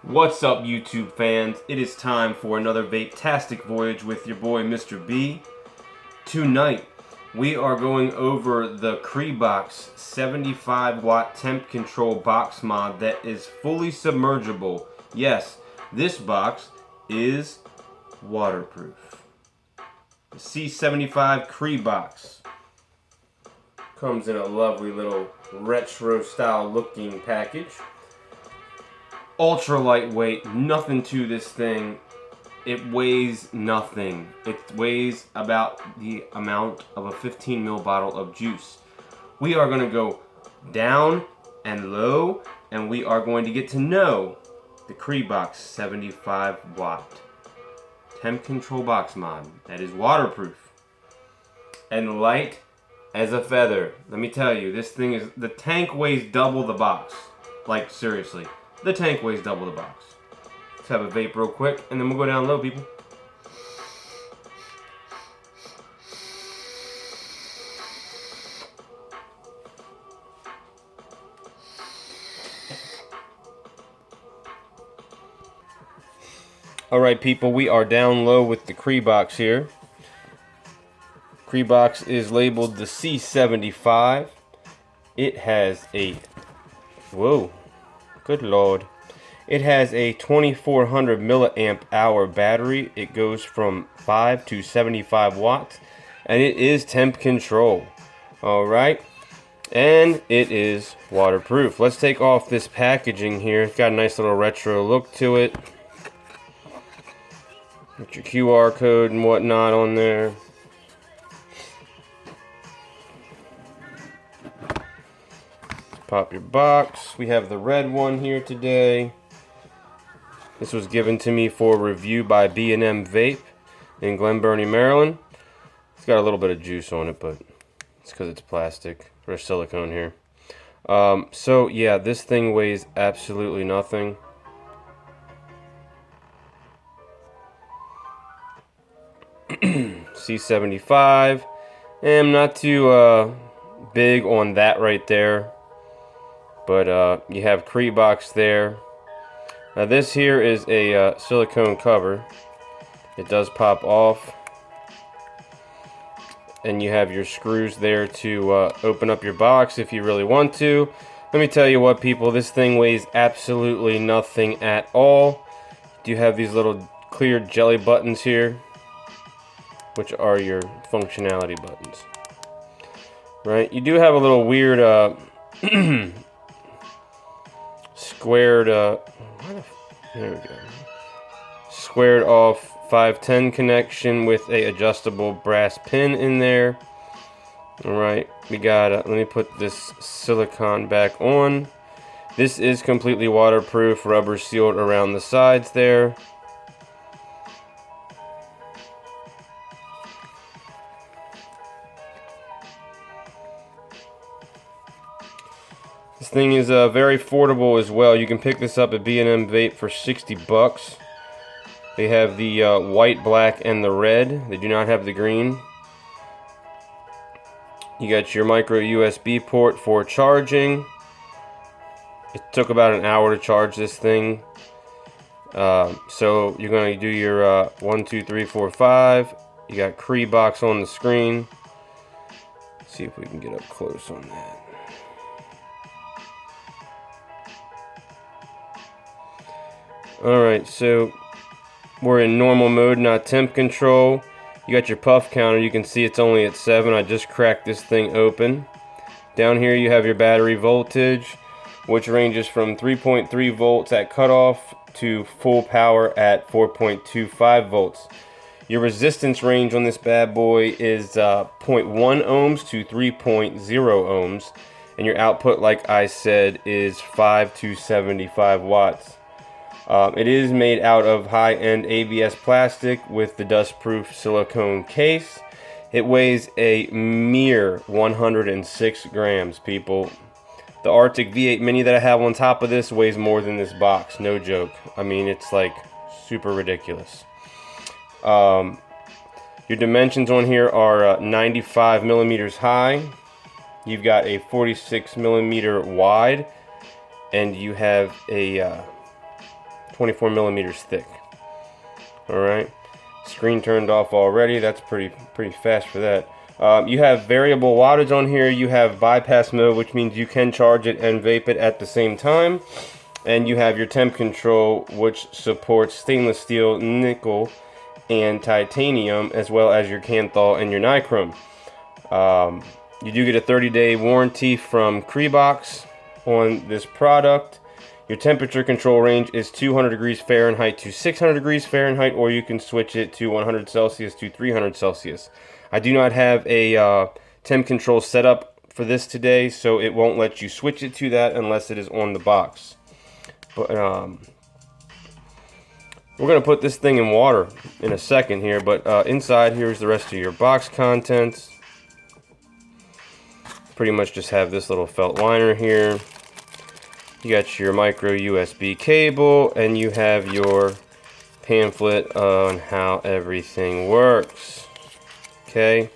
What's up, YouTube fans? It is time for another vape-tastic voyage with your boy Mr. B. Tonight we are going over the Crebox 75 watt temp control box mod that is fully submergible. Yes, this box is waterproof. The C75 Crebox comes in a lovely little retro style looking package. Ultra lightweight, nothing to this thing. It weighs nothing. It weighs about the amount of a 15 ml bottle of juice. We are going to go down and low, and we are going to get to know the Crebox 75 watt temp control box mod that is waterproof and light as a feather. Let me tell you, this thing is, the tank weighs double the box. Like, seriously. The tank weighs double the box. Let's have a vape real quick, and then we'll go down low, people. Alright, people, we are down low with the Crebox here. Crebox is labeled the C75. It has a... Whoa. Good Lord. It has a 2400 milliamp hour battery. It goes from 5 to 75 watts. And it is temp control. Alright. And it is waterproof. Let's take off this packaging here. It's got a nice little retro look to it. Got your QR code and whatnot on there. Pop your box. We have the red one here today. This was given to me for review by B&M Vape in Glen Burnie, Maryland. It's got a little bit of juice on it, but it's because it's plastic or silicone here. So yeah, this thing weighs absolutely nothing. C75. I'm not too big on that right there. But you have Crebox there. Now this here is a silicone cover. It does pop off. And you have your screws there to open up your box if you really want to. Let me tell you what, people, this thing weighs absolutely nothing at all. You have these little clear jelly buttons here, which are your functionality buttons. Right? You do have a little weird squared there we go, squared off 510 connection with a adjustable brass pin in there. Alright, we got let me put this silicone back on. This is completely waterproof, rubber sealed around the sides there. This thing is very affordable as well. You can pick this up at B&M Vape for 60 bucks. They have the white, black, and the red. They do not have the green. You got your micro USB port for charging. It took about an hour to charge this thing. So you're going to do your 1, 2, 3, 4, 5. You got Crebox on the screen. Let's see if we can get up close on that. Alright, so we're in normal mode, not temp control. You got your puff counter. You can see it's only at 7. I just cracked this thing open. Down here you have your battery voltage, which ranges from 3.3 volts at cutoff to full power at 4.25 volts. Your resistance range on this bad boy is 0.1 ohms to 3.0 ohms. And your output, like I said, is 5 to 75 watts. It is made out of high-end ABS plastic with the dust-proof silicone case. It weighs a mere 106 grams, people. The Arctic V8 Mini that I have on top of this weighs more than this box, no joke. I mean, it's like super ridiculous. Your dimensions on here are 95 millimeters high. You've got a 46 millimeter wide, and you have a 24 millimeters thick. All right, screen turned off already. That's pretty fast for that. You have variable wattage on here. You have bypass mode, which means you can charge it and vape it at the same time. And you have your temp control, which supports stainless steel, nickel, and titanium, as well as your Canthal and your nichrome. You do get a 30-day warranty from Crebox on this product. Your temperature control range is 200 degrees Fahrenheit to 600 degrees Fahrenheit, or you can switch it to 100 Celsius to 300 Celsius. I do not have a temp control set up for this today, so it won't let you switch it to that unless it is on the box. But we're going to put this thing in water in a second here, but inside here's the rest of your box contents. Pretty much just have this little felt liner here. You got your micro USB cable, and you have your pamphlet on how everything works. Okay.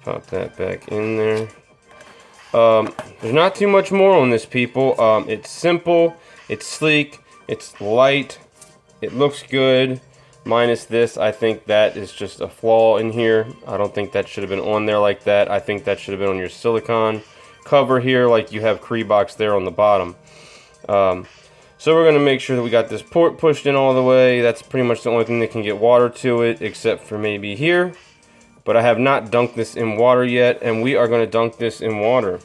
Pop that back in there. There's not too much more on this, people. It's simple, it's sleek, it's light, it looks good. Minus this, I think that is just a flaw in here. I don't think that should have been on there like that. I think that should have been on your silicone cover here, like you have Crebox there on the bottom. So we're going to make sure that we got this port pushed in all the way. That's pretty much the only thing that can get water to it, except for maybe here. But I have not dunked this in water yet, and we are going to dunk this in water.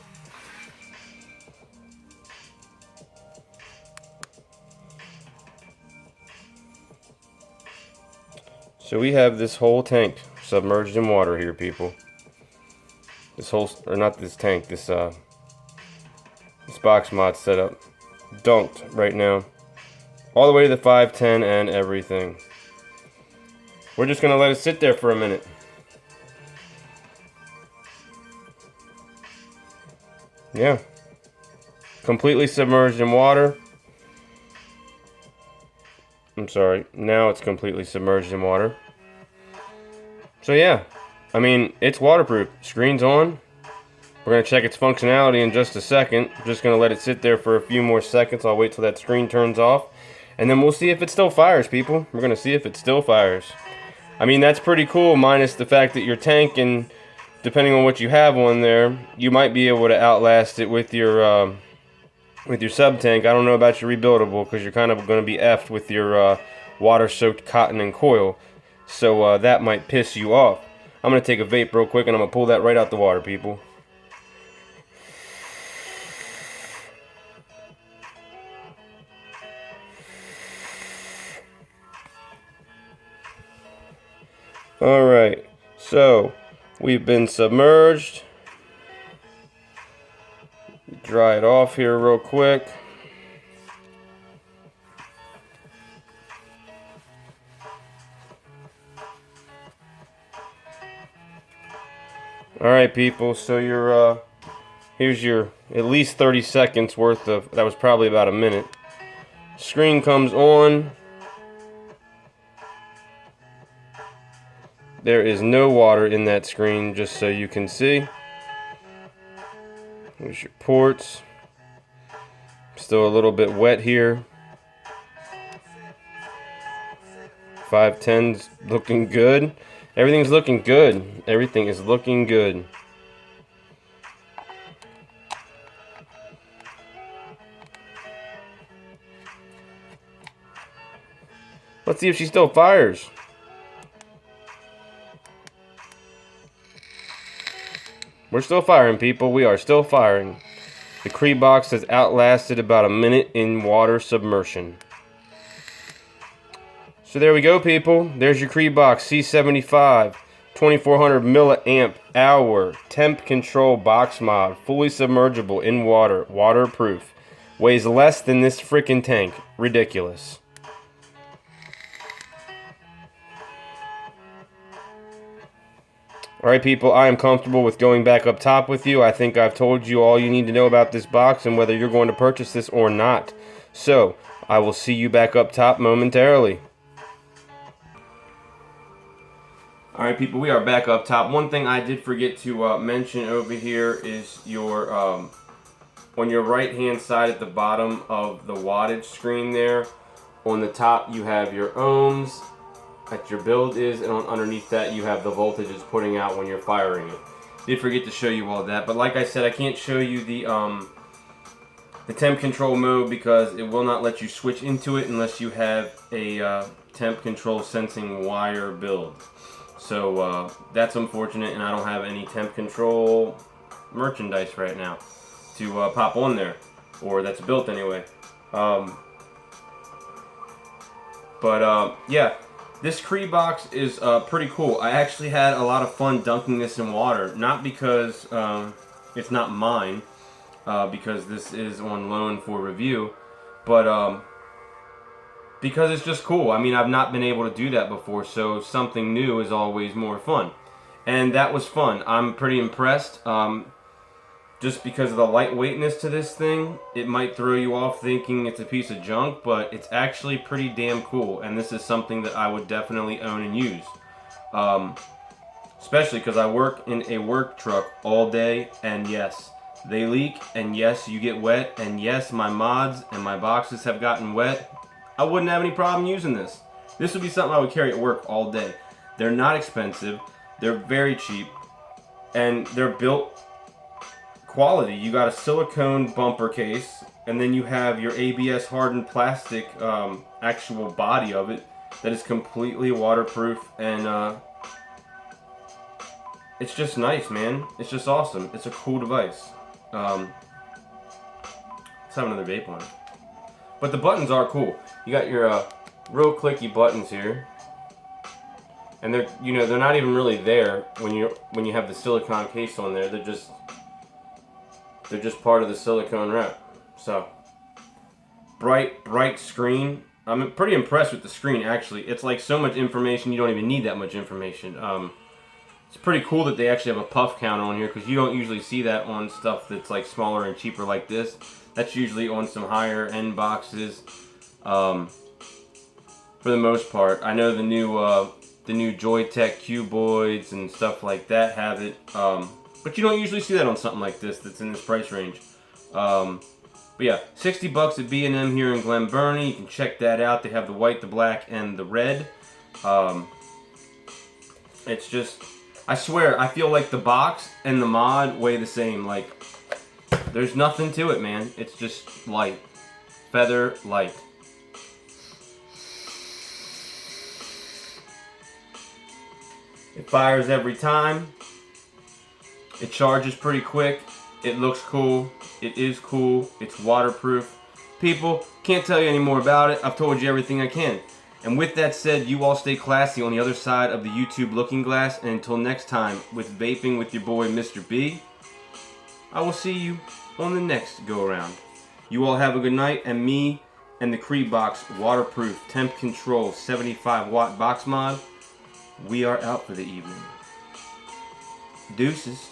So we have this whole tank submerged in water here, people. This whole, or not this tank, this box mod setup. Dunked right now. All the way to the 510 and everything. We're just gonna let it sit there for a minute. Yeah. Completely submerged in water. I'm sorry, now it's completely submerged in water. So yeah, I mean, it's waterproof. Screen's on. We're going to check its functionality in just a second. I'm just going to let it sit there for a few more seconds. I'll wait till that screen turns off. And then we'll see if it still fires, people. We're going to see if it still fires. I mean, that's pretty cool, minus the fact that your tank, and depending on what you have on there, you might be able to outlast it with your sub tank. I don't know about your rebuildable, because you're kind of going to be effed with your water-soaked cotton and coil. So that might piss you off. I'm going to take a vape real quick, and I'm going to pull that right out the water, people. Alright, so we've been submerged. Dry it off here real quick. Alright, people, so your here's your at least 30 seconds worth of, that was probably about a minute. Screen comes on. There is no water in that screen, just so you can see. Here's your ports. Still a little bit wet here. 510's looking good. Everything's looking good. Everything is looking good. Let's see if she still fires. We're still firing, people. We are still firing. The Crebox has outlasted about a minute in water submersion. So there we go, people. There's your Crebox C75 2400 milliamp hour temp control box mod, fully submergible in water, waterproof. Weighs less than this freaking tank. Ridiculous. Alright, people, I am comfortable with going back up top with you. I think I've told you all you need to know about this box and whether you're going to purchase this or not. So, I will see you back up top momentarily. Alright people, we are back up top. One thing I did forget to mention over here is your on your right hand side at the bottom of the wattage screen there, on the top you have your ohms that your build is, and underneath that you have the voltage it's putting out when you're firing it. Did forget to show you all that, but like I said, I can't show you the temp control mode because it will not let you switch into it unless you have a temp control sensing wire build. So that's unfortunate, and I don't have any temp control merchandise right now to pop on there, or that's built anyway. Yeah, this Crebox is pretty cool. I actually had a lot of fun dunking this in water, not because it's not mine, because this is on loan for review, but because it's just cool. I mean, I've not been able to do that before, so something new is always more fun. And that was fun. I'm pretty impressed. Just because of the lightweightness to this thing, it might throw you off thinking it's a piece of junk, but it's actually pretty damn cool. And this is something that I would definitely own and use. Especially because I work in a work truck all day, and yes, they leak, and yes, you get wet, and yes, my mods and my boxes have gotten wet. I wouldn't have any problem using this. This would be something I would carry at work all day. They're not expensive, they're very cheap, and they're built quality. You got a silicone bumper case, and then you have your ABS hardened plastic actual body of it that is completely waterproof, and it's just nice, man. It's just awesome. It's a cool device. Let's have another vape on it. But the buttons are cool. You got your real clicky buttons here, and they're they're not even really there when you have the silicone case on there. They're just part of the silicone wrap. So bright screen. I'm pretty impressed with the screen actually. It's like so much information you don't even need that much information. It's pretty cool that they actually have a puff counter on here, because you don't usually see that on stuff that's like smaller and cheaper like this. That's usually on some higher end boxes. For the most part, I know the new Joytech cuboids and stuff like that have it, but you don't usually see that on something like this that's in this price range. But yeah, $60 at B&M here in Glen Burnie. You can check that out. They have the white, the black, and the red. It's just, I swear, I feel like the box and the mod weigh the same. Like, there's nothing to it, man. It's just light. Feather light. It fires every time. It charges pretty quick. It looks cool. It is cool. It's waterproof. People, can't tell you any more about it. I've told you everything I can. And with that said, you all stay classy on the other side of the YouTube looking glass. And until next time, with vaping with your boy, Mr. B, I will see you on the next go around. You all have a good night, and me and the Crebox waterproof temp control 75 watt box mod, we are out for the evening. Deuces.